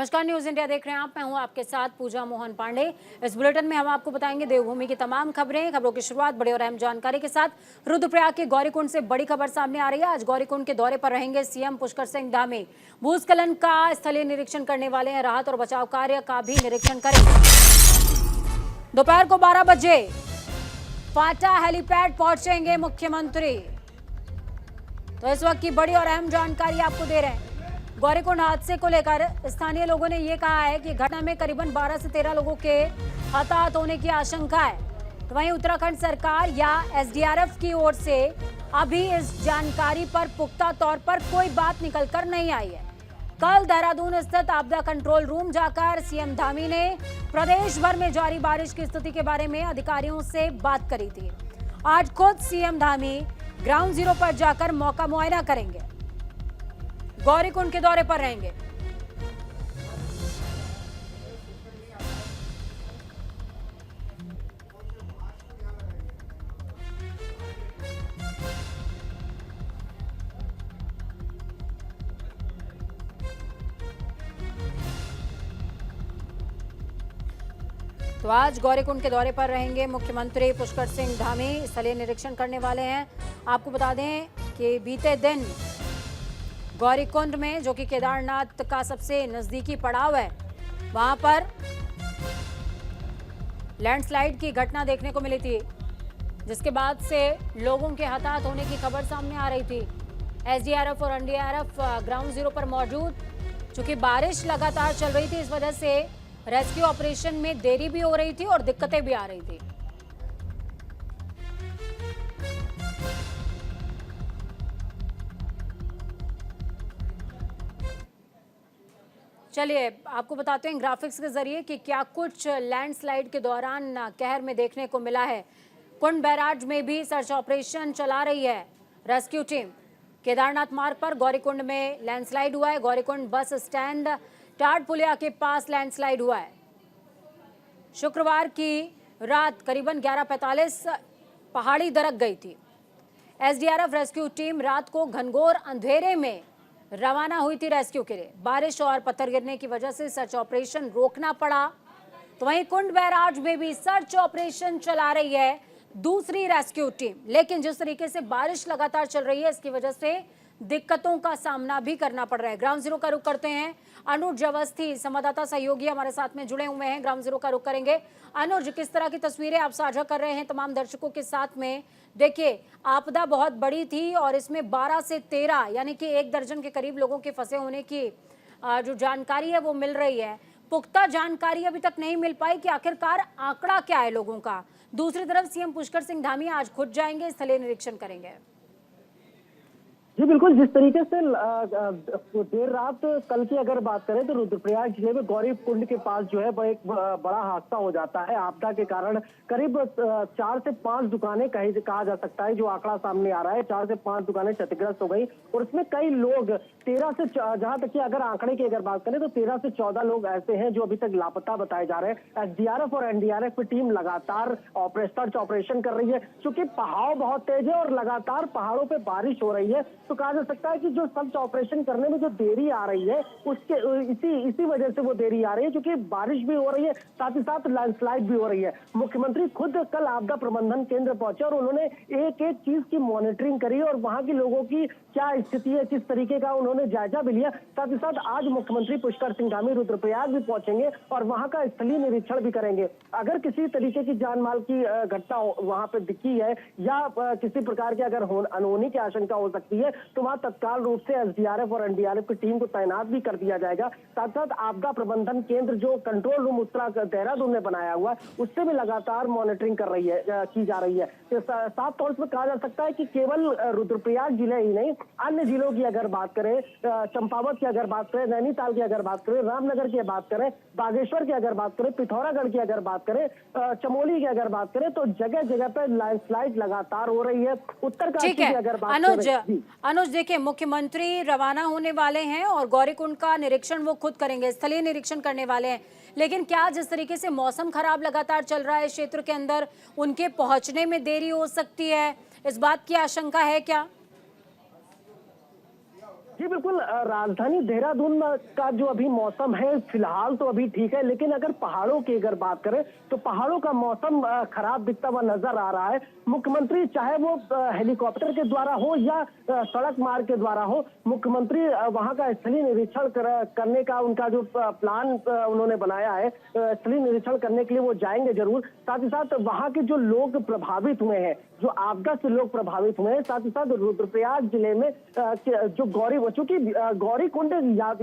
नमस्कार, news India देख रहे हैं आप। मैं हूं आपके साथ पूजा मोहन पांडे। इस बुलेटिन में हम आपको बताएंगे देवभूमि की तमाम खबरों की शुरुआत बड़ी और अहम जानकारी के साथ। रुद्रप्रयाग के गौरीकुंड से बड़ी खबर सामने आ रही है। आज गौरीकुंड के दौरे पर रहेंगे सीएम पुष्कर सिंह धामी। भूस्खलन का स्थलीय निरीक्षण करने वाले हैं, राहत और बचाव कार्य का भी निरीक्षण करेंगे। दोपहर को 12 बजे फाटा हेलीपैड पहुंचेंगे मुख्यमंत्री। तो इस वक्त की बड़ी और अहम जानकारी आपको दे रहे हैं। गौरीकुंड हादसे को लेकर स्थानीय लोगों ने यह कहा है कि घटना में करीबन 12 से 13 लोगों के हताहत होने की आशंका है। तो वहीं उत्तराखंड सरकार या एसडीआरएफ की ओर से अभी इस जानकारी पर पुख्ता तौर पर कोई बात निकलकर नहीं आई है। कल देहरादून स्थित आपदा कंट्रोल रूम जाकर सीएम धामी ने प्रदेश भर में जारी बारिश की स्थिति के बारे में अधिकारियों से बात करी थी। आज खुद सीएम धामी ग्राउंड जीरो पर जाकर मौका मुआयना करेंगे, गौरीकुंड के दौरे पर रहेंगे। तो आज गौरीकुंड के दौरे पर रहेंगे मुख्यमंत्री पुष्कर सिंह धामी, स्थलीय निरीक्षण करने वाले हैं। आपको बता दें कि बीते दिन गौरीकुंड में, जो कि केदारनाथ का सबसे नजदीकी पड़ाव है, वहां पर लैंडस्लाइड की घटना देखने को मिली थी, जिसके बाद से लोगों के हताहत होने की खबर सामने आ रही थी। एसडीआरएफ और एनडीआरएफ ग्राउंड जीरो पर मौजूद। चूंकि बारिश लगातार चल रही थी, इस वजह से रेस्क्यू ऑपरेशन में देरी भी हो रही थी और दिक्कतें भी आ रही थी। चलिए आपको बताते हैं ग्राफिक्स के जरिए कि क्या कुछ लैंडस्लाइड के दौरान कहर में देखने को मिला है। कुंड बैराज में भी सर्च ऑपरेशन चला रही है रेस्क्यू टीम। केदारनाथ मार्ग पर गौरीकुंड में लैंडस्लाइड हुआ है। गौरीकुंड बस स्टैंड टाट पुलिया के पास लैंडस्लाइड हुआ है। शुक्रवार की रात करीबन 11:45 पहाड़ी दरक गई थी। एसडीआरएफ रेस्क्यू टीम रात को घनघोर अंधेरे में रवाना हुई थी रेस्क्यू के लिए। बारिश और पत्थर गिरने की वजह से सर्च ऑपरेशन रोकना पड़ा। तो वहीं कुंड बैराज में भी सर्च ऑपरेशन चला रही है दूसरी रेस्क्यू टीम। लेकिन जिस तरीके से बारिश लगातार चल रही है, इसकी वजह से दिक्कतों का सामना भी करना पड़ रहा है। ग्राउंड जीरो का रुख करते हैं। अनुज अवस्थी संवाददाता सहयोगी हमारे साथ में जुड़े हुए हैं। ग्राउंड जीरो का रुख करेंगे। अनुज, किस तरह की तस्वीरें आप साझा कर रहे हैं तमाम दर्शकों के साथ में? देखिए, आपदा बहुत बड़ी थी और इसमें 12 से 13 यानी कि 1 दर्जन के करीब लोगों के फंसे होने की जो जानकारी है वो मिल रही है। पुख्ता जानकारी अभी तक नहीं मिल पाई कि आखिरकार आंकड़ा क्या है लोगों का। दूसरी तरफ सीएम पुष्कर सिंह धामी आज खुद जाएंगे, स्थलीय निरीक्षण करेंगे। जी बिल्कुल, जिस तरीके से देर रात कल की अगर बात करें तो रुद्रप्रयाग जिले में गौरीकुंड के पास जो है वो एक बड़ा हादसा हो जाता है। आपदा के कारण करीब 4 से 5 दुकानें कहा जा सकता है, जो आंकड़ा सामने आ रहा है 4 से 5 दुकानें क्षतिग्रस्त हो गई और उसमें कई लोग 13 से, जहां तक कि अगर आंकड़े की अगर बात करें तो 13 से 14 लोग ऐसे हैं जो अभी तक लापता बताए जा रहे हैं। एसडीआरएफ और एनडीआरएफ की टीम लगातार सर्च ऑपरेशन कर रही है। चूंकि बहाव बहुत तेज है और लगातार पहाड़ों पर बारिश हो रही है, तो कहा जा सकता है कि जो सर्च ऑपरेशन करने में जो देरी आ रही है उसके इसी वजह से वो देरी आ रही है, क्योंकि बारिश भी हो रही है, साथ ही साथ लैंडस्लाइड भी हो रही है। मुख्यमंत्री खुद कल आपदा प्रबंधन केंद्र पहुंचे और उन्होंने एक एक चीज की मॉनिटरिंग करी और वहां के लोगों की क्या स्थिति है, किस तरीके का उन्होंने जायजा भी लिया। साथ ही साथ आज मुख्यमंत्री पुष्कर सिंह धामी रुद्रप्रयाग भी पहुंचेंगे और वहां का स्थलीय निरीक्षण भी करेंगे। अगर किसी तरीके की जान माल की घटना वहां पे दिखी है या किसी प्रकार की अगर अनहोनी की आशंका हो सकती है, तो वहां तत्काल रूप से एसडीआरएफ और एनडीआरएफ की टीम को तैनात भी कर दिया जाएगा। साथ साथ आपदा प्रबंधन केंद्र जो कंट्रोल रूम उत्तराखंड देहरादून में बनाया हुआ है, उससे भी लगातार मॉनिटरिंग की जा रही है। तो साफ तौर पर कहा जा सकता है कि केवल रुद्रप्रयाग जिले ही नहीं, अन्य जिलों की अगर बात करें, चंपावत की अगर बात करें, नैनीताल की अगर बात करें, रामनगर की बात करें, बागेश्वर की अगर बात करें, पिथौरागढ़ की अगर बात करें, चमोली की अगर बात करें, तो जगह जगह पर लैंडस्लाइड लगातार हो रही है। उत्तरकाशी की अगर बात करें, अनुज देखिए, मुख्यमंत्री रवाना होने वाले हैं और गौरीकुंड का निरीक्षण वो खुद करेंगे, स्थलीय निरीक्षण करने वाले हैं। लेकिन क्या जिस तरीके से मौसम खराब लगातार चल रहा है क्षेत्र के अंदर, उनके पहुंचने में देरी हो सकती है, इस बात की आशंका है क्या? जी जी बिल्कुल, राजधानी देहरादून का जो अभी मौसम है फिलहाल तो अभी ठीक है, लेकिन अगर पहाड़ों की अगर बात करें तो पहाड़ों का मौसम खराब दिखता हुआ नजर आ रहा है। मुख्यमंत्री चाहे वो हेलीकॉप्टर के द्वारा हो या सड़क मार्ग के द्वारा हो, मुख्यमंत्री वहां का स्थलीय निरीक्षण करने का उनका जो प्लान उन्होंने बनाया है, स्थलीय निरीक्षण करने के लिए वो जाएंगे जरूर। साथ ही साथ वहां के जो लोग प्रभावित हुए हैं, जो आपदा से लोग प्रभावित हुए हैं, साथ ही साथ रुद्रप्रयाग जिले में जो चूंकि गौरी कुंड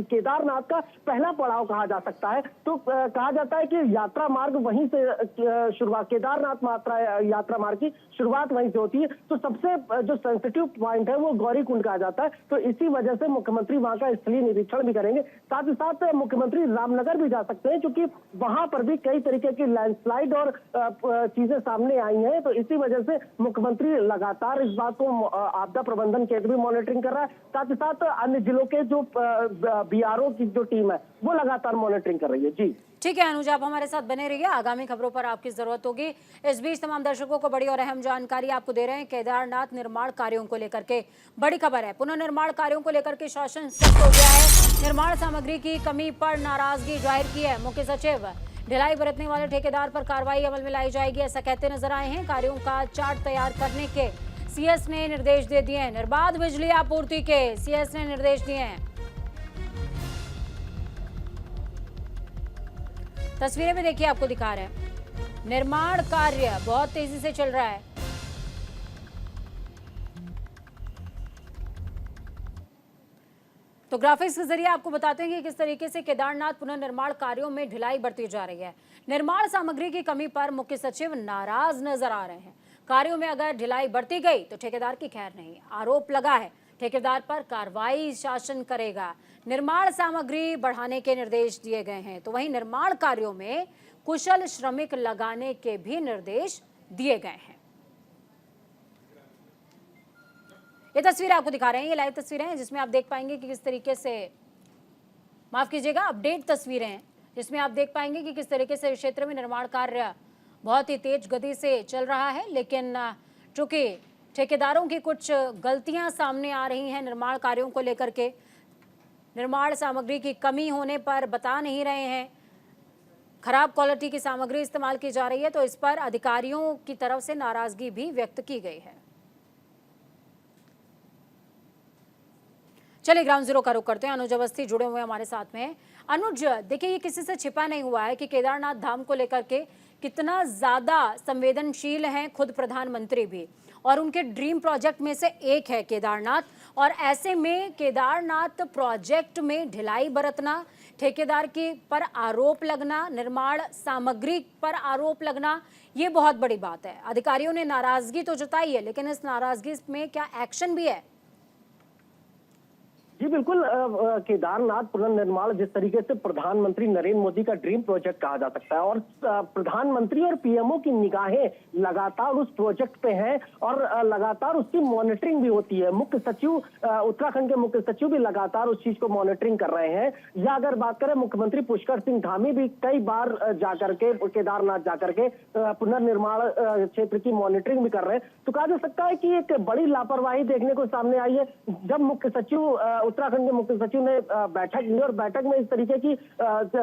केदारनाथ का पहला पड़ाव कहा जा सकता है, तो कहा जाता है कि यात्रा मार्ग वहीं से शुरुआत, केदारनाथ यात्रा मार्ग की शुरुआत वहीं से होती है। तो सबसे जो सेंसिटिव पॉइंट है वो गौरी कुंड कहा जाता है। तो इसी वजह से मुख्यमंत्री वहां का स्थलीय निरीक्षण भी करेंगे। साथ ही साथ मुख्यमंत्री रामनगर भी जा सकते हैं, क्योंकि वहां पर भी कई तरीके की लैंडस्लाइड और चीजें सामने आई हैं। तो इसी वजह से मुख्यमंत्री लगातार इस बात को आपदा प्रबंधन केंद्र भी मॉनिटरिंग कर रहा है। साथ ही साथ अन्य जिलों के जो बीआरओ की जो टीम है वो लगातार मॉनिटरिंग कर रही है। जी ठीक है अनुज, आप हमारे साथ बने रहिए, आगामी खबरों पर आपकी जरूरत होगी। इस बीच तमाम दर्शकों को बड़ी और अहम जानकारी आपको दे रहे हैं केदारनाथ निर्माण कार्यों को लेकर के बड़ी खबर है। पुनर्निर्माण कार्यों को लेकर के शासन सख्त हो गया है। निर्माण सामग्री की कमी पर नाराजगी जाहिर की है मुख्य सचिव। ढिलाई बरतने वाले ठेकेदार पर कार्रवाई अमल में लाई जाएगी, ऐसा कहते नजर आए हैं। कार्यों का चार्ट तैयार करने के सीएस ने निर्देश दे दिए हैं। निर्बाध बिजली आपूर्ति के सीएस ने निर्देश दिए हैं। तस्वीरें में देखिए, आपको दिखा रहे हैं निर्माण कार्य बहुत तेजी से चल रहा है। तो ग्राफिक्स के जरिए आपको बताते हैं कि किस तरीके से केदारनाथ पुनर्निर्माण कार्यों में ढिलाई बरती जा रही है। निर्माण सामग्री की कमी पर मुख्य सचिव नाराज नजर आ रहे हैं। कार्यों में अगर ढिलाई बरती गई तो ठेकेदार की खैर नहीं। आरोप लगा है ठेकेदार पर कार्रवाई शासन करेगा। निर्माण सामग्री बढ़ाने के निर्देश दिए गए हैं। तो वहीं निर्माण कार्यों में कुशल श्रमिक लगाने के भी निर्देश दिए गए हैं। ये तस्वीरें आपको दिखा रहे हैं, ये लाइव तस्वीरें हैं जिसमें आप देख पाएंगे कि किस तरीके से, माफ कीजिएगा, अपडेट तस्वीरें हैं जिसमें आप देख पाएंगे कि किस तरीके से क्षेत्र में निर्माण कार्य बहुत ही तेज गति से चल रहा है। लेकिन चूंकि ठेकेदारों की कुछ गलतियां सामने आ रही हैं निर्माण कार्यों को लेकर के, निर्माण सामग्री की कमी होने पर बता नहीं रहे हैं, खराब क्वालिटी की सामग्री इस्तेमाल की जा रही है, तो इस पर अधिकारियों की तरफ से नाराजगी भी व्यक्त की गई है। चलिए ग्राउंड जीरो का रुख करते हैं। अनुज अवस्थी जुड़े हुए हमारे साथ में हैं। अनुज, देखिए ये किसी से छिपा नहीं हुआ है कि केदारनाथ धाम को लेकर के कितना ज्यादा संवेदनशील हैं खुद प्रधानमंत्री भी, और उनके ड्रीम प्रोजेक्ट में से एक है केदारनाथ। और ऐसे में केदारनाथ प्रोजेक्ट में ढिलाई बरतना, ठेकेदार के पर आरोप लगना, निर्माण सामग्री पर आरोप लगना, ये बहुत बड़ी बात है। अधिकारियों ने नाराजगी तो जताई है, लेकिन इस नाराजगी में क्या एक्शन भी है? जी बिल्कुल, केदारनाथ पुनर्निर्माण जिस तरीके से प्रधानमंत्री नरेंद्र मोदी का ड्रीम प्रोजेक्ट कहा जा सकता है, और प्रधानमंत्री और पीएमओ की निगाहें लगातार उस प्रोजेक्ट पे हैं और लगातार उसकी मॉनिटरिंग भी होती है। मुख्य सचिव, उत्तराखंड के मुख्य सचिव भी लगातार उस चीज को मॉनिटरिंग कर रहे हैं। या अगर बात करें, मुख्यमंत्री पुष्कर सिंह धामी भी कई बार जाकर के केदारनाथ जाकर के पुनर्निर्माण क्षेत्र की मॉनिटरिंग भी कर रहे हैं। तो कहा जा सकता है कि एक बड़ी लापरवाही देखने को सामने आई है। जब मुख्य सचिव, उत्तराखंड के मुख्य सचिव ने बैठक ली और बैठक में इस तरीके की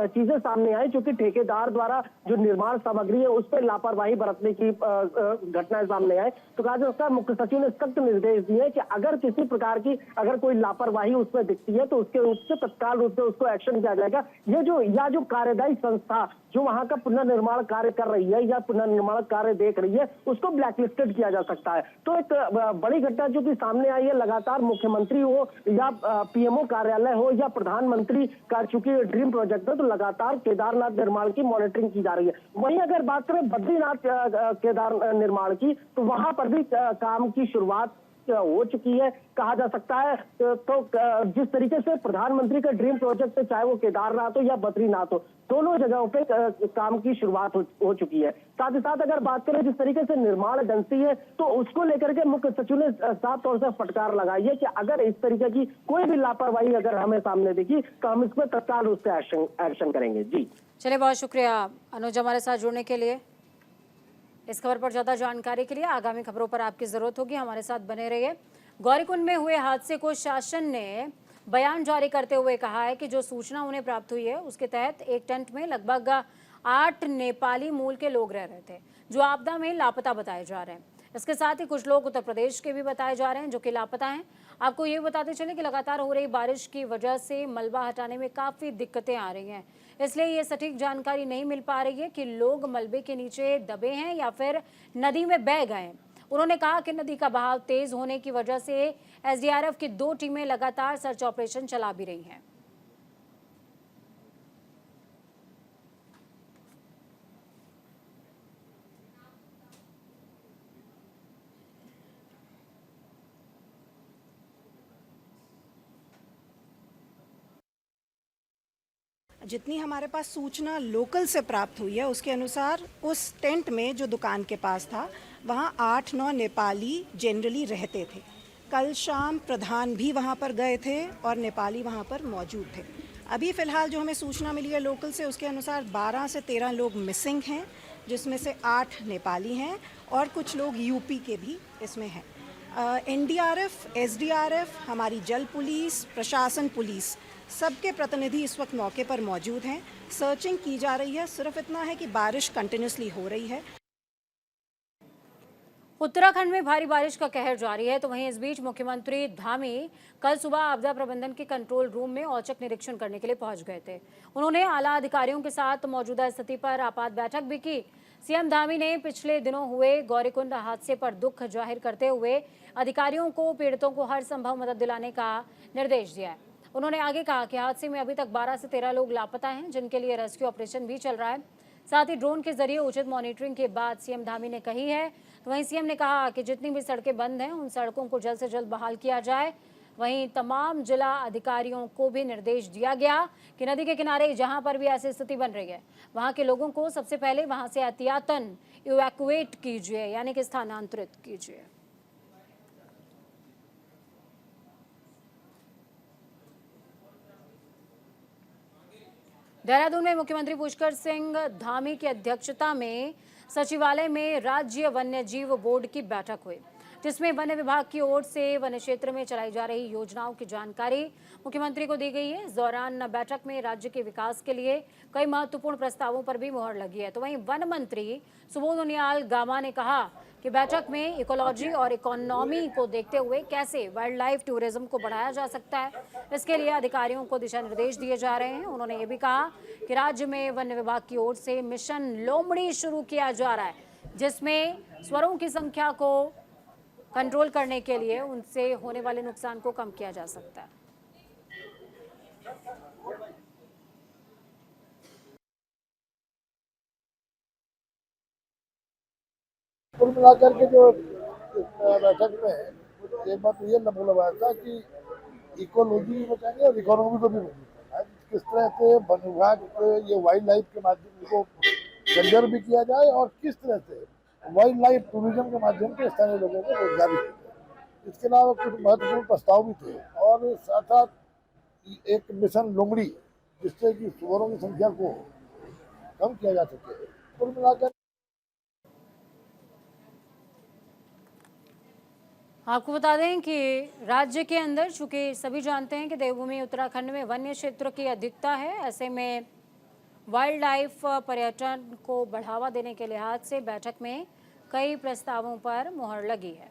चीजें सामने आई, क्योंकि ठेकेदार द्वारा जो निर्माण सामग्री है उस पर लापरवाही बरतने की घटनाएं सामने आई, तो कहा जा सकता है मुख्य सचिव ने सख्त निर्देश दिए कि अगर किसी प्रकार की अगर कोई लापरवाही उसमें दिखती है तो उसके तत्काल रूप से उसको एक्शन किया जाएगा। ये जो कार्यदायी संस्था जो वहां का पुनर्निर्माण कार्य कर रही है या पुनर्निर्माण कार्य देख रही है, उसको ब्लैकलिस्टेड किया जा सकता है। तो एक बड़ी घटना जो कि सामने आई है, लगातार मुख्यमंत्री हो या पीएमओ कार्यालय हो या प्रधानमंत्री का चूंकि ड्रीम प्रोजेक्ट है, तो लगातार केदारनाथ निर्माण की मॉनिटरिंग की जा रही है। वहीं अगर बात करें बद्रीनाथ केदार निर्माण की, तो वहां पर भी काम की शुरुआत हो चुकी है कहा जा सकता है। तो जिस तरीके से प्रधानमंत्री का ड्रीम प्रोजेक्ट है, चाहे वो केदारनाथ हो या बद्रीनाथ हो, दोनों जगहों पे काम की शुरुआत हो चुकी है। साथ ही साथ अगर बात करें जिस तरीके से निर्माण एजेंसी है, तो उसको लेकर के मुख्य सचिव ने साफ तौर से फटकार लगाई है कि अगर इस तरीके की कोई भी लापरवाही अगर हमें सामने दिखी तो हम इस पर तत्काल रूप से एक्शन करेंगे। जी चलिए, बहुत शुक्रिया अनुज हमारे साथ जुड़ने के लिए। इस खबर पर ज्यादा जानकारी के लिए आगामी खबरों पर आपकी जरूरत होगी, हमारे साथ बने रहिए। गौरीकुंड में हुए हादसे को शासन ने बयान जारी करते हुए कहा है कि जो सूचना उन्हें प्राप्त हुई है उसके तहत एक टेंट में लगभग 8 नेपाली मूल के लोग रह रहे थे, जो आपदा में लापता बताए जा रहे हैं। इसके साथ ही कुछ लोग उत्तर प्रदेश के भी बताए जा रहे हैं जो कि लापता हैं। आपको ये बताते चले कि लगातार हो रही बारिश की वजह से मलबा हटाने में काफ़ी दिक्कतें आ रही हैं, इसलिए ये सटीक जानकारी नहीं मिल पा रही है कि लोग मलबे के नीचे दबे हैं या फिर नदी में बह गए हैं। उन्होंने कहा कि नदी का बहाव तेज होने की वजह से एसडीआरएफ की 2 टीमें लगातार सर्च ऑपरेशन चला भी रही हैं। जितनी हमारे पास सूचना लोकल से प्राप्त हुई है उसके अनुसार उस टेंट में जो दुकान के पास था वहाँ 8-9 नेपाली जनरली रहते थे। कल शाम प्रधान भी वहाँ पर गए थे और नेपाली वहाँ पर मौजूद थे। अभी फ़िलहाल जो हमें सूचना मिली है लोकल से उसके अनुसार 12 से 13 लोग मिसिंग हैं, जिसमें से 8 नेपाली हैं और कुछ लोग यूपी के भी इसमें हैं। एनडीआरएफ, एसडीआरएफ, हमारी जल पुलिस, प्रशासन पुलिस, सबके प्रतिनिधि इस वक्त मौके पर मौजूद हैं। सर्चिंग की जा रही है। सिर्फ इतना है कि बारिश कंटिन्यूसली हो रही है। उत्तराखंड में भारी बारिश का कहर जारी है, तो वहीं इस बीच मुख्यमंत्री धामी कल सुबह आपदा प्रबंधन के कंट्रोल रूम में औचक निरीक्षण करने के लिए पहुंच गए थे। उन्होंने आला अधिकारियों के साथ मौजूदा स्थिति पर आपात बैठक भी की। सीएम धामी ने पिछले दिनों हुए गौरीकुंड हादसे पर दुख जाहिर करते हुए अधिकारियों को पीड़ितों को हर संभव मदद दिलाने का निर्देश दिया है। उन्होंने आगे कहा कि हादसे में अभी तक 12 से 13 लोग लापता हैं, जिनके लिए रेस्क्यू ऑपरेशन भी चल रहा है। साथ ही ड्रोन के जरिए उचित मॉनिटरिंग के बाद सीएम धामी ने कही है। तो वहीं सीएम ने कहा कि जितनी भी सड़कें बंद हैं उन सड़कों को जल्द से जल्द बहाल किया जाए। वहीं तमाम जिला अधिकारियों को भी निर्देश दिया गया कि नदी के किनारे जहां पर भी ऐसी स्थिति बन रही है वहां के लोगों को सबसे पहले वहां से एहतियातन इवैक्यूएट कीजिए, यानी कि स्थानांतरित कीजिए। देहरादून में मुख्यमंत्री पुष्कर सिंह धामी की अध्यक्षता में सचिवालय में राज्य वन्य जीव बोर्ड की बैठक हुई, जिसमें वन विभाग की ओर से वन क्षेत्र में चलाई जा रही योजनाओं की जानकारी मुख्यमंत्री को दी गई है। इस दौरान बैठक में राज्य के विकास के लिए कई महत्वपूर्ण प्रस्तावों पर भी मुहर लगी है। तो वहीं वन मंत्री सुबोध उनियाल गामा ने कहा कि बैठक में इकोलॉजी और इकोनॉमी को देखते हुए कैसे वाइल्ड लाइफ टूरिज्म को बढ़ाया जा सकता है, इसके लिए अधिकारियों को दिशा निर्देश दिए जा रहे हैं। उन्होंने ये भी कहा कि राज्य में वन विभाग की ओर से मिशन लोमड़ी शुरू किया जा रहा है, जिसमें स्वरों की संख्या को कंट्रोल करने के लिए उनसे होने वाले नुकसान को कम किया जा सकता है। कुल मिलाकर के जो बैठक में एक बात ये बोला था कि इकोलॉजी भी बचाएंगे और इकोनॉमी को भी बचाएंगे। किस तरह से वन विभाग ये वाइल्ड लाइफ के माध्यम को कंजर्व भी किया जाए और किस तरह से वाइल्ड लाइफ टूरिज्म के माध्यम से स्थानीय लोगों को रोजगार भी किया जाए। इसके अलावा कुछ महत्वपूर्ण प्रस्ताव भी थे और साथ साथ एक मिशन लोमड़ी, जिससे कि सुअरों की संख्या को कम किया जा सके। कुल मिलाकर आपको बता दें कि राज्य के अंदर, चूंकि सभी जानते हैं कि देवभूमि उत्तराखंड में वन्य क्षेत्र की अधिकता है, ऐसे में वाइल्ड लाइफ पर्यटन को बढ़ावा देने के लिहाज से बैठक में कई प्रस्तावों पर मुहर लगी है।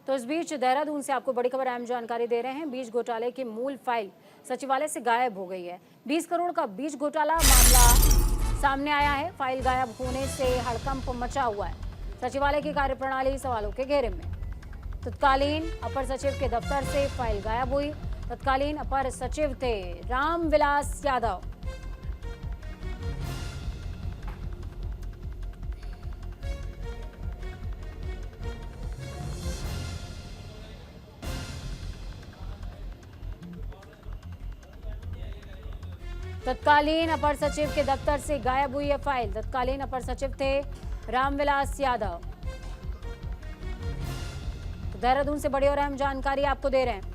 तो इस बीच देहरादून से आपको बड़ी खबर अहम जानकारी दे रहे हैं। बीज घोटाले की मूल फाइल सचिवालय से गायब हो गई है। 20 करोड़ का बीज घोटाला मामला सामने आया है। फाइल गायब होने से हड़कंप मचा हुआ है। सचिवालय की कार्यप्रणाली सवालों के घेरे में। तत्कालीन अपर सचिव के दफ्तर से फाइल गायब हुई। तत्कालीन अपर सचिव थे रामविलास यादव। तत्कालीन अपर सचिव के दफ्तर से गायब हुई है फाइल। तत्कालीन अपर सचिव थे रामविलास यादव। तो देहरादून से बड़ी और अहम जानकारी आपको दे रहे हैं।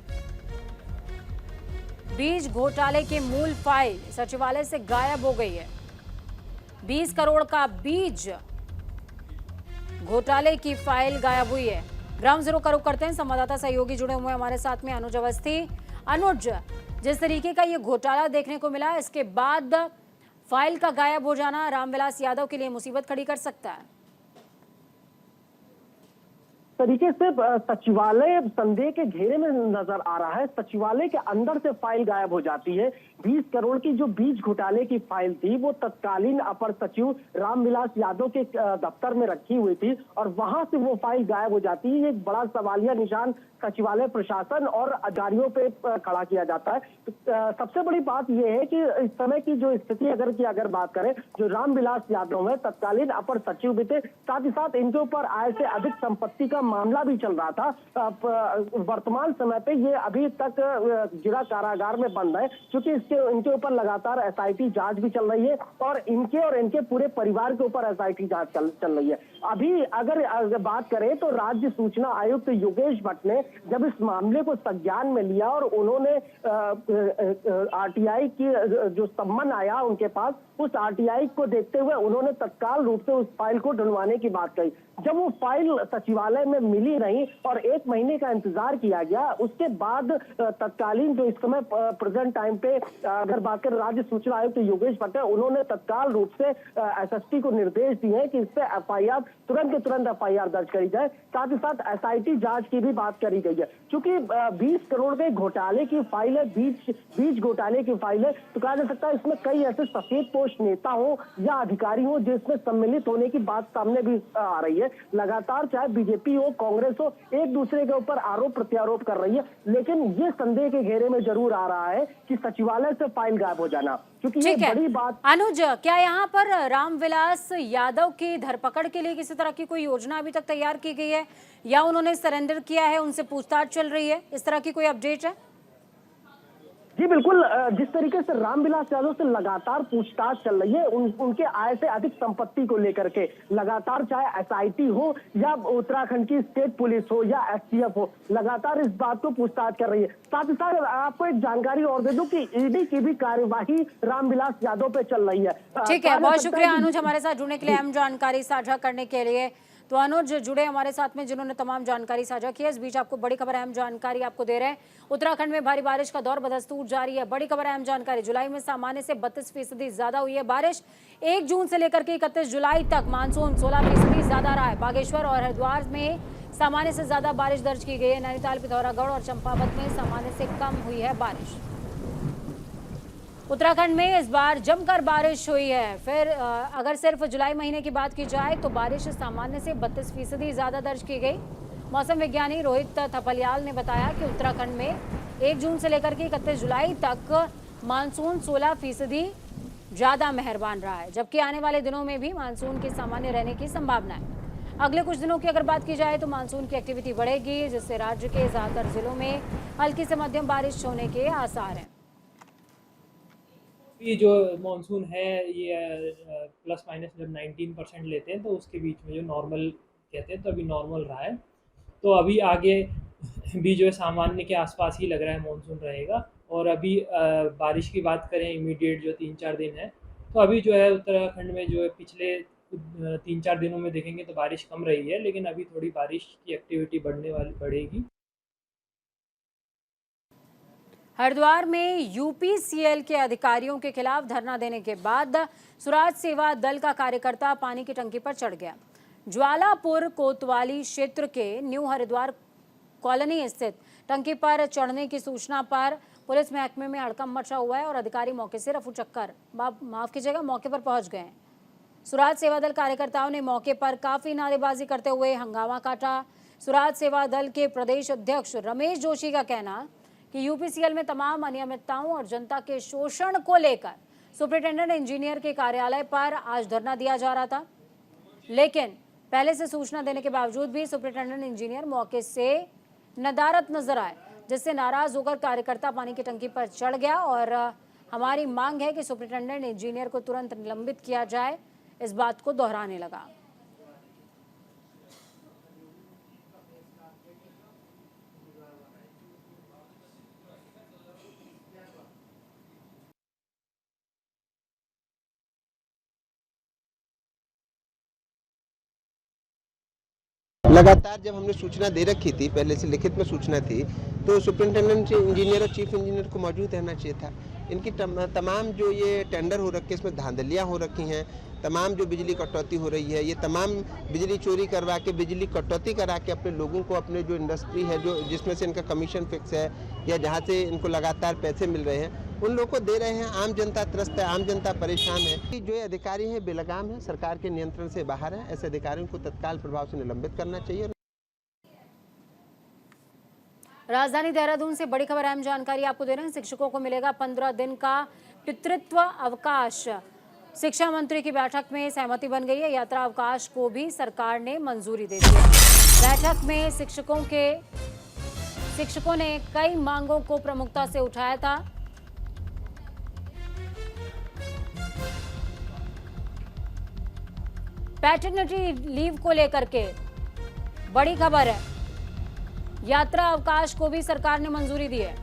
बीज घोटाले की मूल फाइल सचिवालय से गायब हो गई है। 20 करोड़ का बीज घोटाले की फाइल गायब हुई है। ग्राउंड जीरो का रुख करते हैं, संवाददाता सहयोगी जुड़े हुए हैं हमारे साथ में, अनुज अवस्थी। अनुज, जिस तरीके का ये घोटाला देखने को मिला, इसके बाद फाइल का गायब हो जाना रामविलास यादव के लिए मुसीबत खड़ी कर सकता है। तरीके से सचिवालय संदेह के घेरे में नजर आ रहा है। सचिवालय के अंदर से फाइल गायब हो जाती है। 20 करोड़ की जो बीज घोटाले की फाइल थी वो तत्कालीन अपर सचिव रामविलास यादव के दफ्तर में रखी हुई थी और वहां से वो फाइल गायब हो जाती है। एक बड़ा सवालिया निशान सचिवालय प्रशासन और अधिकारियों पे खड़ा किया जाता है। तो सबसे बड़ी बात यह है कि इस समय की जो स्थिति अगर बात करें, जो रामविलास यादव है तत्कालीन अपर सचिव भी थे, साथ ही साथ इनके ऊपर आय से अधिक संपत्ति का मामला भी चल रहा था। वर्तमान समय पे ये अभी तक जिला कारागार में बंद है, क्योंकि इनके ऊपर लगातार एसआईटी जांच भी चल रही है और इनके पूरे परिवार के ऊपर एसआईटी जांच चल रही है। अभी अगर बात करें तो राज्य सूचना आयुक्त योगेश भट्ट ने जब इस मामले को संज्ञान में लिया और उन्होंने आरटीआई की जो सम्मन आया उनके पास, उस आरटीआई को देखते हुए उन्होंने तत्काल रूप से उस फाइल को ढूंढवाने की बात कही। जब वो फाइल सचिवालय में मिली नहीं और 1 महीने का इंतजार किया गया, उसके बाद तत्कालीन जो इस समय प्रेजेंट टाइम पे अगर बात करें राज्य सूचना आयुक्त योगेश भट्ट, उन्होंने तत्काल रूप से एसएसपी को निर्देश दिए हैं कि इस पे एफआईआर तुरंत एफआईआर दर्ज करी जाए। साथ ही साथ एसआईटी जांच की भी बात करी गई है, क्योंकि 20 करोड़ के घोटाले की फाइल है, बीज घोटाले की फाइल है, तो कहा जा सकता है इसमें कई ऐसे सफेद पोस्ट नेता हो या अधिकारी हो जिसमें सम्मिलित होने की बात सामने भी आ रही है। लगातार चाहे बीजेपी हो कांग्रेस हो, एक दूसरे के ऊपर आरोप प्रत्यारोप कर रही है, लेकिन ये संदेह के घेरे में जरूर आ रहा है कि सचिवालय से फाइल गायब हो जाना, क्योंकि ये बड़ी बात। अनुज, क्या यहाँ पर रामविलास यादव की धरपकड़ के लिए किसी तरह की कोई योजना अभी तक तैयार की गई है या उन्होंने सरेंडर किया है, उनसे पूछताछ चल रही है, इस तरह की कोई अपडेट है? जी बिल्कुल, जिस तरीके से रामविलास यादव से लगातार पूछताछ चल रही है, उनके आय से अधिक संपत्ति को लेकर के लगातार, चाहे एसआईटी हो या उत्तराखंड की स्टेट पुलिस हो या एसटीएफ हो, लगातार इस बात को पूछताछ कर रही है। साथ ही साथ आपको एक जानकारी और दे दूं कि ईडी की भी कार्यवाही रामविलास यादव पे चल रही है। ठीक है, बहुत शुक्रिया अनुज हमारे साथ जुड़ने के लिए, अहम जानकारी साझा करने के लिए। तो अनुज जुड़े हमारे साथ में, जिन्होंने तमाम जानकारी साझा की है। इस बीच आपको बड़ी खबर, अहम जानकारी आपको दे रहे हैं। उत्तराखंड में भारी बारिश का दौर बदस्तूर जारी है। बड़ी खबर, अहम जानकारी, जुलाई में सामान्य से 32% ज्यादा हुई है बारिश। 1 जून से लेकर के 31 जुलाई तक मानसून 16% ज्यादा रहा है। बागेश्वर और हरिद्वार में सामान्य से ज्यादा बारिश दर्ज की गई है। नैनीताल, पिथौरागढ़ और चंपावत में सामान्य से कम हुई है बारिश। उत्तराखंड में इस बार जमकर बारिश हुई है। फिर अगर सिर्फ जुलाई महीने की बात की जाए तो बारिश सामान्य से 32% ज्यादा दर्ज की गई। मौसम विज्ञानी रोहित थपलियाल ने बताया कि उत्तराखंड में 1 जून से लेकर के 31 जुलाई तक मानसून 16% ज्यादा मेहरबान रहा है, जबकि आने वाले दिनों में भी मानसून के सामान्य रहने की संभावना है। अगले कुछ दिनों की अगर बात की जाए तो मानसून की एक्टिविटी बढ़ेगी, जिससे राज्य के ज्यादातर जिलों में हल्की से मध्यम बारिश होने के आसार हैं। ये जो मानसून है ये प्लस माइनस जब 19% लेते हैं तो उसके बीच में जो नॉर्मल कहते हैं, तो अभी नॉर्मल रहा है। तो अभी आगे भी जो है सामान्य के आसपास ही लग रहा है मानसून रहेगा। और अभी बारिश की बात करें इमीडिएट जो 3-4 दिन है, तो अभी जो है उत्तराखंड में जो है पिछले 3-4 दिनों में देखेंगे तो बारिश कम रही है, लेकिन अभी थोड़ी बारिश की एक्टिविटी बढ़ेगी। हरिद्वार में यूपीसीएल के अधिकारियों के खिलाफ धरना देने के बाद स्वराज सेवा दल का कार्यकर्ता पानी की टंकी पर चढ़ गया। ज्वालापुर कोतवाली क्षेत्र के न्यू हरिद्वार कॉलोनी स्थित टंकी पर चढ़ने की सूचना पर पुलिस महकमे में हड़कंप मचा हुआ है और अधिकारी मौके से रफू चक्कर मौके पर पहुंच गए हैं। स्वराज सेवा दल कार्यकर्ताओं ने मौके पर काफी नारेबाजी करते हुए हंगामा काटा। स्वराज सेवा दल के प्रदेश अध्यक्ष रमेश जोशी का कहना कि यूपीसीएल में तमाम अनियमितताओं और जनता के शोषण को लेकर सुपरिटेंडेंट इंजीनियर के कार्यालय पर आज धरना दिया जा रहा था, लेकिन पहले से सूचना देने के बावजूद भी सुपरिटेंडेंट इंजीनियर मौके से नदारत नजर आए, जिससे नाराज होकर कार्यकर्ता पानी की टंकी पर चढ़ गया और हमारी मांग है कि सुपरिटेंडेंट इंजीनियर को तुरंत निलंबित किया जाए, इस बात को दोहराने लगा। लगातार जब हमने सूचना दे रखी थी, पहले से लिखित में सूचना थी, तो सुपरिटेंडेंट इंजीनियर और चीफ इंजीनियर को मौजूद रहना चाहिए था। इनकी तमाम जो ये टेंडर हो रखे, इसमें धांधलियाँ हो रखी हैं, तमाम जो बिजली कटौती हो रही है, ये तमाम बिजली चोरी करवा के, बिजली कटौती करा के अपने लोगों को, अपने जो इंडस्ट्री है जो जिसमें से इनका कमीशन फिक्स है या जहाँ से इनको लगातार पैसे मिल रहे हैं, उन लोगों को दे रहे हैं। आम जनता त्रस्त है, आम जनता परेशान है कि जो ये अधिकारी हैं बेलगाम है, सरकार के नियंत्रण से बाहर है। ऐसे अधिकारियों को तत्काल प्रभाव से निलंबित करना चाहिए। राजधानी देहरादून से बड़ी खबर, अहम जानकारी आपको दे रहे हैं। शिक्षकों को मिलेगा 15 दिन का पितृत्व अवकाश। शिक्षा मंत्री की बैठक में सहमति बन गई है। यात्रा अवकाश को भी सरकार ने मंजूरी दे दी है। बैठक में शिक्षकों ने कई मांगों को प्रमुखता से उठाया था। पैटर्निटी लीव को लेकर के बड़ी खबर है। यात्रा अवकाश को भी सरकार ने मंजूरी दी है।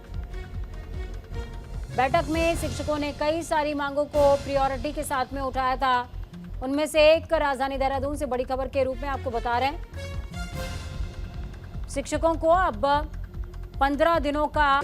बैठक में शिक्षकों ने कई सारी मांगों को प्रायोरिटी के साथ में उठाया था। उनमें से एक राजधानी देहरादून से बड़ी खबर के रूप में आपको बता रहे हैं। शिक्षकों को अब 15 दिनों का